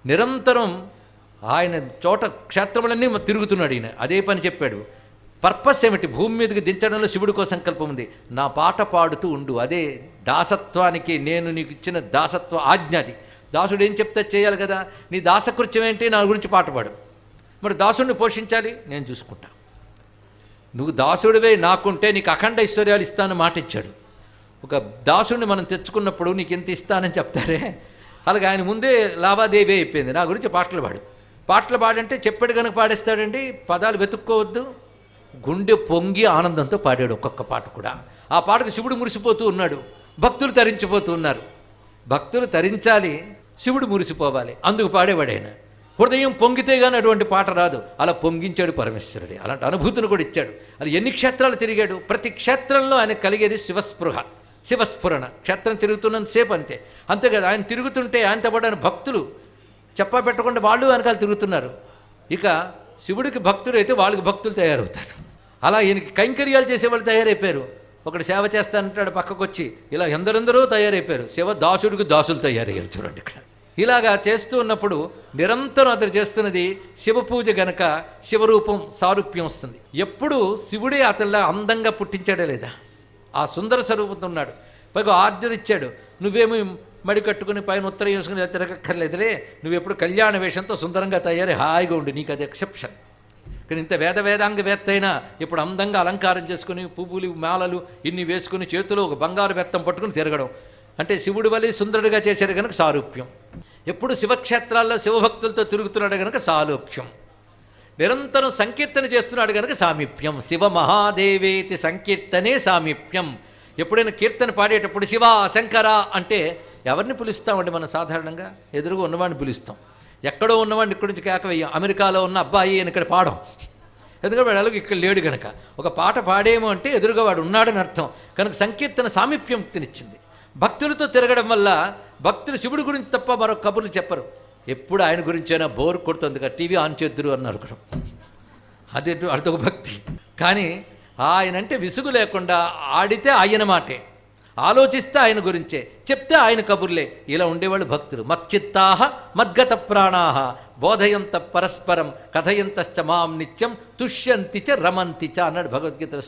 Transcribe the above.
నిరంతరం ఆయన చోట క్షేత్రములన్నీ తిరుగుతున్నాడు ఈయన. అదే పని చెప్పాడు. పర్పస్ ఏమిటి? భూమి మీదకి దించడంలో శివుడికో సంకల్పం ఉంది. నా పాట పాడుతూ ఉండు. అదే దాసత్వానికి నేను నీకు ఇచ్చిన దాసత్వ ఆజ్ఞ. అది దాసుడు ఏం చెప్తే చేయాలి కదా. నీ దాసకృత్యం ఏంటి? నా గురించి పాట పాడు. మరి దాసుడిని పోషించాలి, నేను చూసుకుంటా. నువ్వు దాసుడివే నాకుంటే నీకు అఖండ ఐశ్వర్యాలు ఇస్తానని మాట ఇచ్చాడు. ఒక దాసుడిని మనం తెచ్చుకున్నప్పుడు నీకు ఎంత ఇస్తానని చెప్తారే, అలాగే ఆయన ముందే లావాదేవీ అయిపోయింది. నా గురించి పాటలు పాడంటే చెప్పాడు కనుక పాడేస్తాడండి. పదాలు వెతుక్కోవద్దు. గుండె పొంగి ఆనందంతో పాడాడు ఒక్కొక్క పాట కూడా. ఆ పాటకు శివుడు మురిసిపోతూ ఉన్నాడు, భక్తులు తరించిపోతూ ఉన్నారు. భక్తులు తరించాలి, శివుడు మురిసిపోవాలి, అందుకు పాడేవాడైన. హృదయం పొంగితే కానీ అటువంటి పాట రాదు. అలా పొంగించాడు పరమేశ్వరుడే. అలాంటి అనుభూతిని కూడా ఇచ్చాడు. అది ఎన్ని క్షేత్రాలు తిరిగాడు. ప్రతి క్షేత్రంలో ఆయన కలిగేది శివస్పృహ, శివస్ఫురణ. క్షేత్రం తిరుగుతున్నంతసేపు అంతే. అంతేకాదు, ఆయన తిరుగుతుంటే ఆయనతో పాటు ఆయన భక్తులు చెప్పా పెట్టకుండా వాళ్ళు వెనకాల తిరుగుతున్నారు. ఇక శివుడికి భక్తులు అయితే వాళ్ళకి భక్తులు తయారవుతారు. అలా ఈయనకి కైంకర్యాలు చేసేవాళ్ళు తయారైపోయారు. ఒకటి సేవ చేస్తానంటాడు, పక్కకు వచ్చి ఇలా ఎందరెందరో తయారైపోయారు. శివ దాసుడికి దాసులు తయారయ్యారు. చూడండి ఇక్కడ. ఇలాగా చేస్తూ ఉన్నప్పుడు నిరంతరం అతను చేస్తున్నది శివపూజ గనక శివరూపం సారూప్యం వస్తుంది. ఎప్పుడు శివుడే అతనిలా అందంగా పుట్టించాడే లేదా, ఆ సుందర స్వరూపంతో ఉన్నాడు. పైగా ఆర్డర్ ఇచ్చాడు, నువ్వేమి మడి కట్టుకుని పైన ఉత్తరం వేసుకుని తిరగక్కర్లేదులే, నువ్వెప్పుడు కళ్యాణ వేషంతో సుందరంగా తయారై హాయిగా ఉండి, నీకు అది ఎక్సెప్షన్. కానీ ఇంత వేదాంగ వేత్త అయినా ఇప్పుడు అందంగా అలంకారం చేసుకుని పువ్వులు మాలలు ఇన్ని వేసుకుని చేతిలో ఒక బంగారు బెత్తం పట్టుకుని తిరగడం అంటే శివుడి వలె సుందరుడిగా చేశాడు కనుక సారూప్యం. ఎప్పుడు శివక్షేత్రాల్లో శివభక్తులతో తిరుగుతున్నాడు కనుక సాలోక్యం. నిరంతరం సంకీర్తన చేస్తున్నాడు కనుక సామీప్యం. శివ మహాదేవేతి సంకీర్తనే సామీప్యం. ఎప్పుడైనా కీర్తన పాడేటప్పుడు శివ శంకర అంటే ఎవరిని పిలుస్తామండి మనం? సాధారణంగా ఎదురుగా ఉన్నవాడిని పిలుస్తాం. ఎక్కడో ఉన్నవాడిని ఇక్కడి నుంచి కేక వేయం. అమెరికాలో ఉన్న అబ్బాయి అని ఇక్కడ పాడం, ఎందుకంటే వాడు అలాగే ఇక్కడ లేడు కనుక. ఒక పాట పాడేమో అంటే ఎదురుగా వాడు ఉన్నాడని అర్థం. కనుక సంకీర్తన సామీప్యంతినిచ్చింది. భక్తులతో తిరగడం వల్ల భక్తులు శివుడి గురించి తప్ప మరో కబుర్లు చెప్పరు. ఎప్పుడు ఆయన గురించైనా బోర్ కొడుతుంది కదా, టీవీ ఆన్ చేద్దురు అన్నారు. అదే అదొక భక్తి. కానీ ఆయన అంటే విసుగు లేకుండా ఆడితే ఆయన మాటే, ఆలోచిస్తే ఆయన గురించే, చెప్తే ఆయన కబుర్లే. ఇలా ఉండేవాళ్ళు భక్తులు. మచ్చిత్తాహ మద్గత ప్రాణాహ బోధయంత పరస్పరం కథయంతశ్చ మాం నిత్యం తుష్యంతి చ రమంతి చ అన్నాడు భగవద్గీత.